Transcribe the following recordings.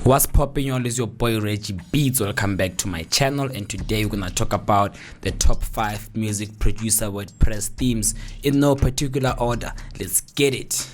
What's popping, y'all? Is your boy Reggie Beats. Welcome back to my channel, and today we're gonna talk about the top 5 music producer WordPress themes in no particular order. Let's get it.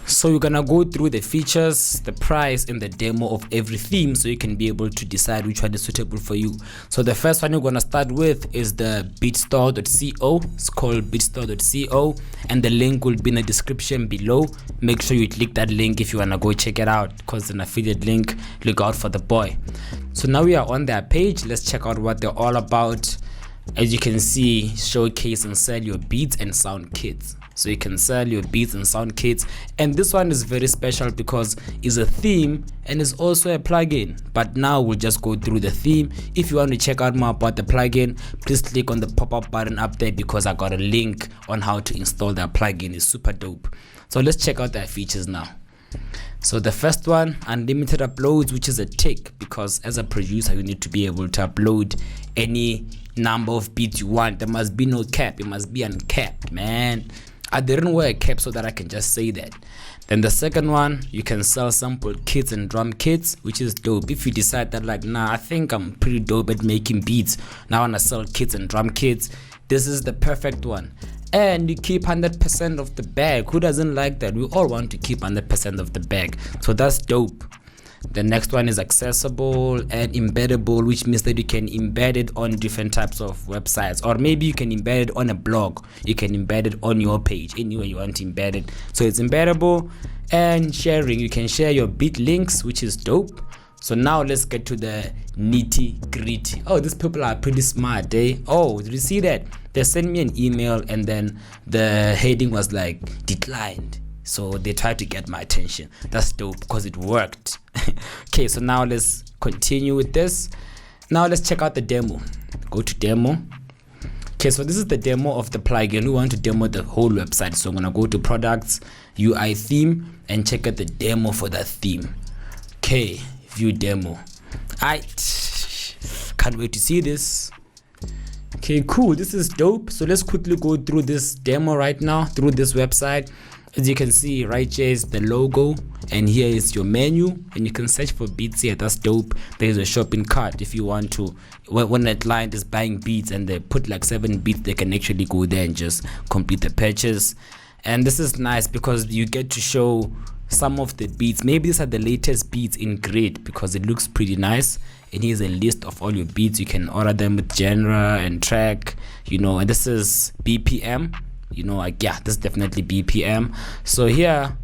So we're gonna go through the features, the price, and the demo of every theme so you can be able to decide which one is suitable for you. So the first one we're gonna start with is the Beatstore.co. It's called Beatstore.co, and the link will be in the description below. Make sure you click that link if you wanna go check it out, because it's an affiliate link. Look out for the boy. So now we are on their page. Let's check out what they're all about. As you can see, showcase and sell your beats and sound kits. So you can sell your beats and sound kits, and this one is very special because it's a theme and it's also a plugin. But now we'll just go through the theme. If you want to check out more about the plugin, please click on the pop-up button up there, because I got a link on how to install that plugin. It's super dope. So let's check out their features now. So the first one, unlimited uploads, which is a tick, because as a producer you need to be able to upload any number of beats you want. There must be no cap. It must be uncapped, man. I didn't wear a cap so that I can just say that. Then the second one, you can sell sample kits and drum kits, which is dope. If you decide that, like, nah, I think I'm pretty dope at making beats, now I want to sell kits and drum kits, this is the perfect one. And you keep 100% of the bag. Who doesn't like that? We all want to keep 100% of the bag, so that's dope. The next one is accessible and embeddable, which means that you can embed it on different types of websites, or maybe you can embed it on a blog. You can embed it on your page, anywhere you want to embed it. So it's embeddable. And sharing, you can share your beat links, which is dope. So now let's get to the nitty gritty. Oh, these people are pretty smart, eh? Oh, did you see that? They sent me an email and then the heading was like declined. So they tried to get my attention. That's dope because it worked. Okay, so now let's continue with this. Now let's check out the demo. Go to demo. Okay, so this is the demo of the plugin. We want to demo the whole website. So I'm gonna go to products, UI theme, and check out the demo for that theme. Okay, view demo. Can't wait to see this. Okay, cool. This is dope. So let's quickly go through this demo right now through this website. As you can see, right here is the logo, and here is your menu, and you can search for beats here. That's dope. There's a shopping cart if you want to. When a client is buying beats and they put like 7 beats, they can actually go there and just complete the purchase. And this is nice because you get to show some of the beats. Maybe these are the latest beats in grid because it looks pretty nice. And here's a list of all your beats. You can order them with genre and track, you know, and this is BPM. You know, like, yeah, this is definitely BPM. So here,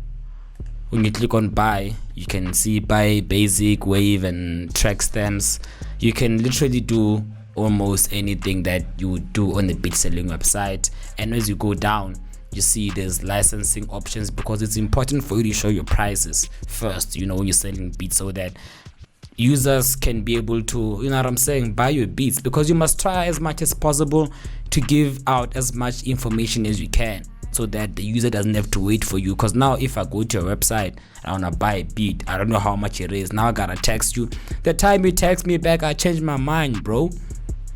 when you click on buy, you can see buy basic, wave, and track stems. You can literally do almost anything that you would do on the beat selling website. And as you go down, you see there's licensing options, because it's important for you to show your prices first, you know, when you're selling beats, so that users can be able to, you know what I'm saying, buy your beats, because you must try as much as possible to give out as much information as you can, so that the user doesn't have to wait for you. Because now if I go to your website and I want to buy a beat, I don't know how much it is. Now I gotta text you. The time you text me back, I changed my mind, bro.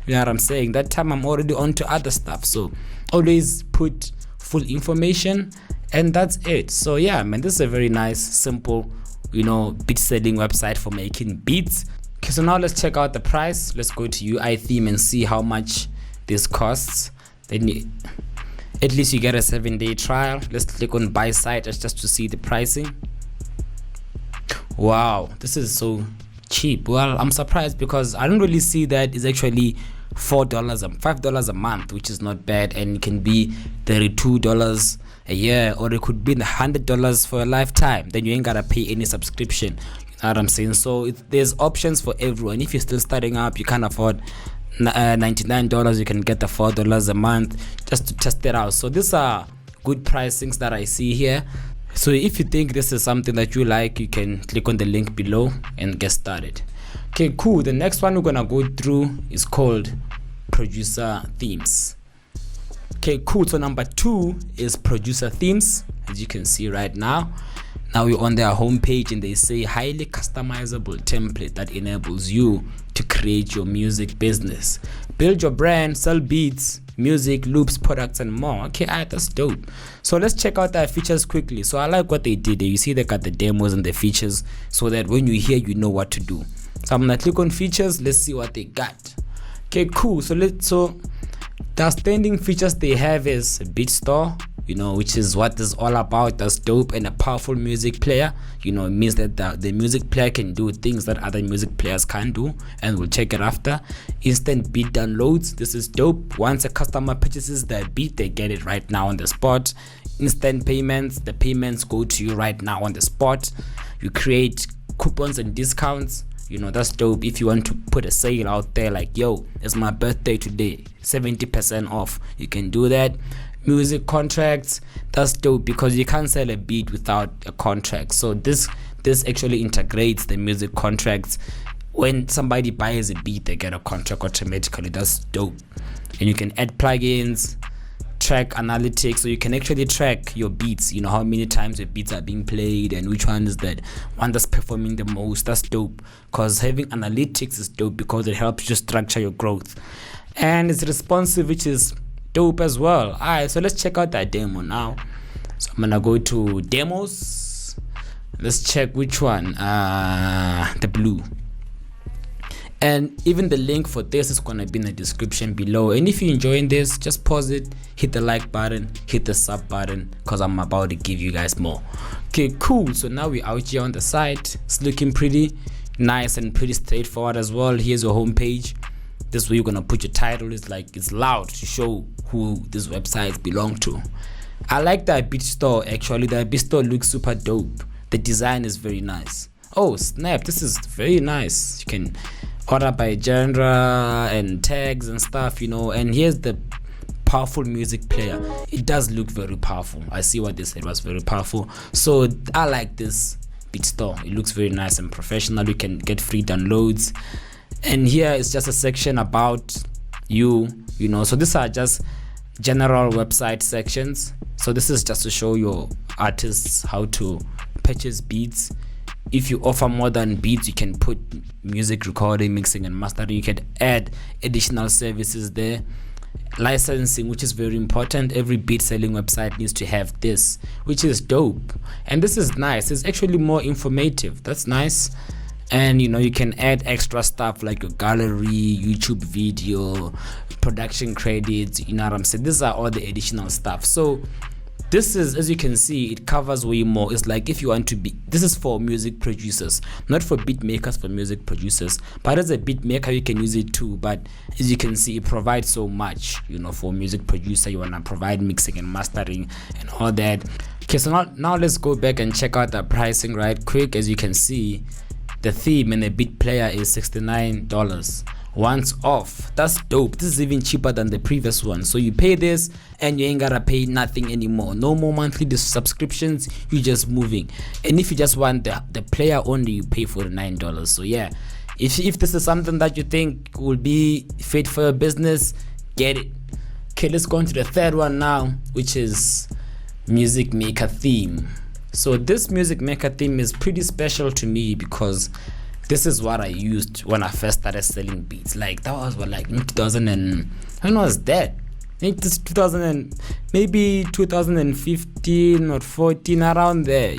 You know what I'm saying? That time I'm already on to other stuff. So always put full information, and that's it. So yeah, man, this is a very nice, simple, you know, beat selling website for making beats. Okay, so now let's check out the price. Let's go to UI theme and see how much this costs. Then at least you get a 7-day trial. Let's click on buy site just to see the pricing. Wow, this is so cheap. Well, I'm surprised because I don't really see that it's actually $5 a month, which is not bad, and it can be $32 a year, or it could be $100 for a lifetime. Then you ain't gotta pay any subscription. You know what I'm saying? So there's options for everyone. If you're still starting up, you can't afford $99, you can get the $4 a month just to test it out. So these are good pricings that I see here. So if you think this is something that you like, you can click on the link below and get started. Okay, cool. The next one we're gonna go through is called producer themes. Okay, cool. So number 2 is producer themes, as you can see right now. Now we're on their homepage and they say highly customizable template that enables you to create your music business, build your brand, sell beats, music, loops, products, and more. Okay, that's dope. So let's check out their features quickly. So I like what they did there. You see they got the demos and the features so that when you hear, you know what to do. So I'm gonna click on features. Let's see what they got. Okay, cool. So the outstanding features they have is Beatstore, which is what this is all about. That's dope. And a powerful music player, it means that the music player can do things that other music players can't do, and we'll check it after. Instant beat downloads, this is dope. Once a customer purchases their beat, they get it right now on the spot. Instant payments, the payments go to you right now on the spot. You create coupons and discounts. That's dope. If you want to put a sale out there like, yo, it's my birthday today, 70% off, you can do that. Music contracts, that's dope because you can't sell a beat without a contract. So this actually integrates the music contracts. When somebody buys a beat, they get a contract automatically. That's dope. And you can add plugins, track analytics, so you can actually track your beats, how many times your beats are being played and which one is that one that's performing the most. That's dope because having analytics is dope because it helps you structure your growth, and it's responsive, which is dope as well. Alright, so let's check out that demo now. So I'm gonna go to demos. Let's check which one, the blue. And even the link for this is going to be in the description below. And if you're enjoying this, just pause it, hit the like button, hit the sub button, because I'm about to give you guys more. Okay, cool. So now we're out here on the site. It's looking pretty nice and pretty straightforward as well. Here's your homepage. This is where you're going to put your title. It's loud to show who these websites belong to. I like that Beatstore actually. The Beatstore looks super dope. The design is very nice. Oh snap, this is very nice. You can order by genre and tags and stuff, and here's the powerful music player. It does look very powerful. I see what they said was very powerful. So I like this Beatstore. It looks very nice and professional. You can get free downloads, and here is just a section about you, so these are just general website sections. So this is just to show your artists how to purchase beats. If you offer more than beats, you can put music recording, mixing, and mastering. You can add additional services there. Licensing, which is very important. Every beat selling website needs to have this, which is dope. And this is nice. It's actually more informative. That's nice. And you can add extra stuff like your gallery, YouTube video, production credits. You know what I'm saying? These are all the additional stuff. So this is, as you can see, it covers way more. It's like if you want to be, this is for music producers, not for beat makers, for music producers. But as a beat maker, you can use it too. But as you can see, it provides so much, for music producer. You want to provide mixing and mastering and all that. Okay, so now let's go back and check out the pricing right quick. As you can see, the theme and the beat player is $69. Once off. That's dope. This is even cheaper than the previous one. So you pay this and you ain't gotta pay nothing anymore. No more monthly subscriptions. You're just moving. And if you just want the player only, you pay $49. So yeah, if this is something that you think will be fit for your business, get it. Okay, let's go on to the third one now, which is music maker theme. So this music maker theme is pretty special to me because this is what I used when I first started selling beats. Like that was like in 2000 and when was that? I think this 2000 and maybe 2015 or 14, around there.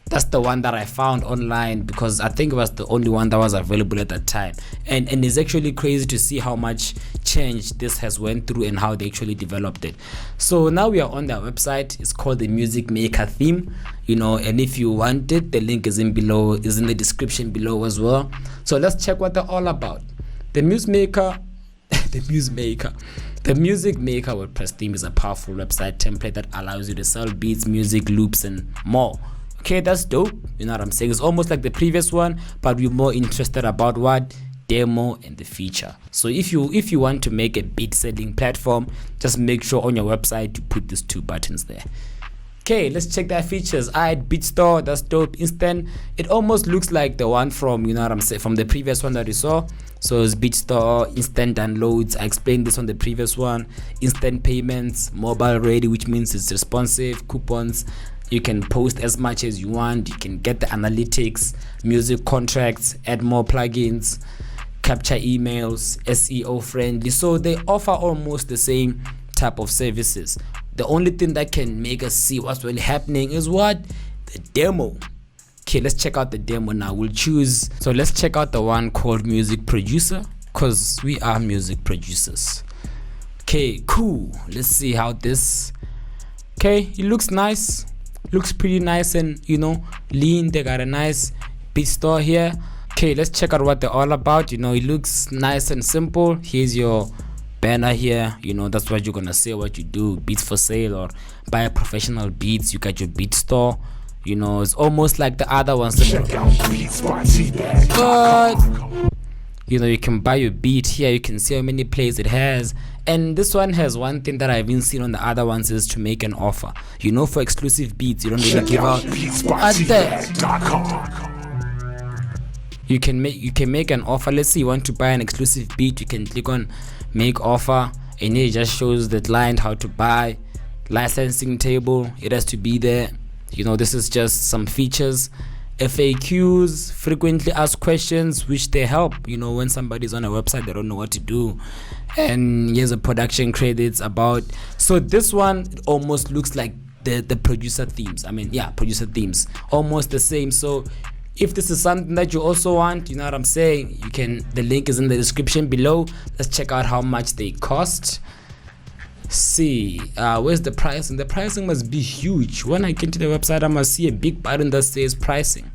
That's the one that I found online because I think it was the only one that was available at that time. And it's actually crazy to see how much change this has went through and how they actually developed it. So now we are on their website. It's called the Music Maker theme, and if you want it, the link is in the description below as well. So let's check what they're all about. The Music Maker WordPress theme is a powerful website template that allows you to sell beats, music, loops, and more. Okay, that's dope. You know what I'm saying? It's almost like the previous one, but we're more interested about what? Demo and the feature. So if you want to make a beat selling platform, just make sure on your website you put these two buttons there. Okay, let's check their features. Alright, Beatstore, that's dope. Instant, it almost looks like the one from, from the previous one that we saw. So it's Beatstore, instant downloads. I explained this on the previous one. Instant payments, mobile ready, which means it's responsive, coupons, You can post as much as you want. You can get the analytics, music contracts, add more plugins, capture emails, SEO friendly. So they offer almost the same type of services. The only thing that can make us see what's really happening is what? The demo. Okay, let's check out the demo now. We'll choose. So let's check out the one called Music Producer, because we are music producers. Okay, cool. Let's see how this. Okay, it looks nice. Looks pretty nice and, you know, lean. They got a nice Beatstore here. Okay, let's check out what they're all about. You know, it looks nice and simple. Here's your banner here. You know, that's what you're gonna say, what you do. Beats for sale, or buy professional beats. You got your Beatstore. You know, it's almost like the other ones. But you know, you can buy your beat here. You can see how many plays it has. And this one has one thing that I haven't seen on the other ones, is to make an offer. You know, for exclusive beats, you don't really give out you can make an offer. Let's say you want to buy an exclusive beat, you can click on make offer, and it just shows the client how to buy. Licensing table, it has to be there. You know, this is just some features. FAQs, frequently asked questions, which they help, you know, when somebody's on a website, they don't know what to do. And here's a production credits about. So this one almost looks like the producer themes. I mean, yeah, producer themes, almost the same. So if this is something that you also want, you know what I'm saying, you can, the link is in the description below. Let's check out how much they cost. See, where's the pricing? The pricing must be huge. When I get to the website, I must see a big button that says pricing,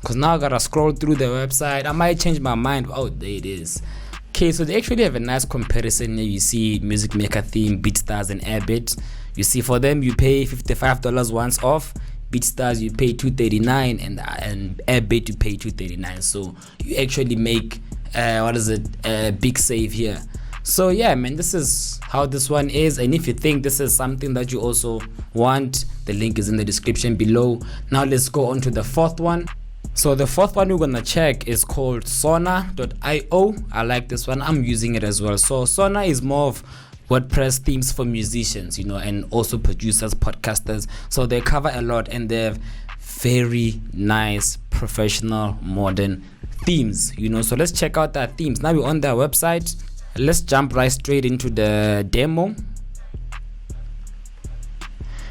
because now I gotta scroll through the website. I might change my mind. Oh, there it is. Okay, so they actually have a nice comparison here. You see Music Maker theme, Beatstars and Airbit. You see, for them you pay $55 once off. Beatstars you pay $239, and Airbit you pay $239. So you actually make a big save here. So yeah, man, this is how this one is. And if you think this is something that you also want, the link is in the description below. Now let's go on to the fourth one. So the fourth one we're gonna check is called Sona.io. I like this one. I'm using it as well. So Sona is more of WordPress themes for musicians, you know, and also producers, podcasters. So they cover a lot, and they have very nice, professional, modern themes, you know. So let's check out their themes. Now we're on their website. Let's jump right straight into the demo.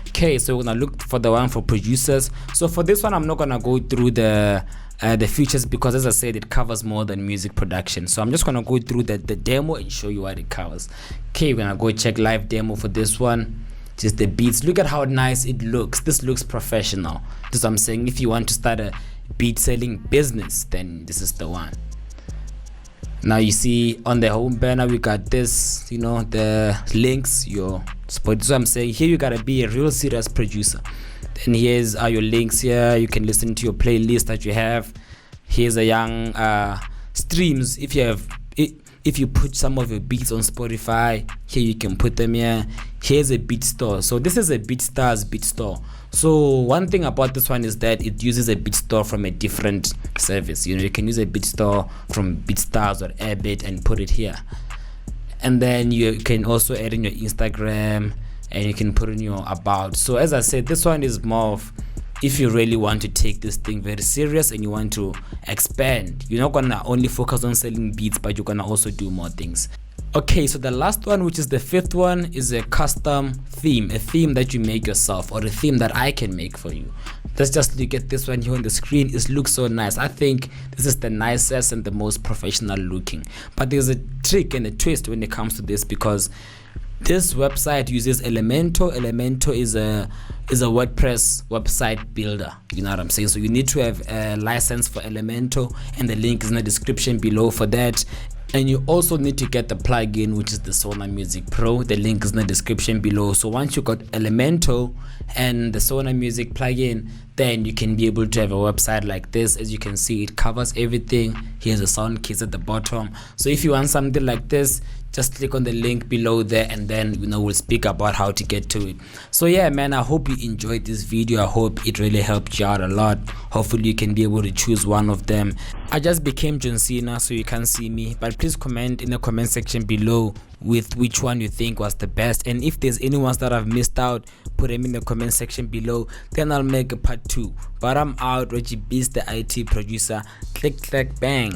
Okay, so we're gonna look for the one for producers. So for this one, I'm not gonna go through the features, because as I said, it covers more than music production. So I'm just gonna go through the demo and show you what it covers. Okay, we're gonna go check live demo for this one. Just the beats. Look at how nice it looks. This looks professional. This is what I'm saying. If you want to start a beat selling business, then this is the one. Now you see on the home banner we got this, you know, the links, your spot. So I'm saying here you gotta be a real serious producer. Then here's your links here. You can listen to your playlist that you have. Here's a young streams. If you put some of your beats on Spotify, here you can put them here. Here's a Beatstore. So this is a Beatstars Beatstore. So one thing about this one is that it uses a Beatstore from a different service. You know, you can use a Beatstore from Beatstars or Airbit and put it here. And then you can also add in your Instagram, and you can put in your about. So as I said, this one is more of, if you really want to take this thing very serious and you want to expand, you're not gonna only focus on selling beats, but you're gonna also do more things. Okay, so the last one, which is the fifth one, is a custom theme, a theme that you make yourself, or a theme that I can make for you. Let's just look at this one here on the screen. It looks so nice. I think this is the nicest and the most professional looking. But there's a trick and a twist when it comes to this, because this website uses Elementor. Elementor is a WordPress website builder. You know what I'm saying? So you need to have a license for Elementor, and the link is in the description below for that. And you also need to get the plugin, which is the Sona Music Pro. The link is in the description below. So once you got Elementor and the Sona Music plugin, then you can be able to have a website like this. As you can see, it covers everything. Here's a sound case at the bottom. So if you want something like this, just click on the link below there, and then, you know, we'll speak about how to get to it. So yeah, man, I hope you enjoyed this video. I hope it really helped you out a lot. Hopefully you can be able to choose one of them. I just became John Cena, so you can't see me, but please comment in the comment section below with which one you think was the best, and if there's any ones that I've missed out, put them in the comment section below, then I'll make a part 2. But I'm out. Reggie Beast, the IT producer. Click, clack, bang.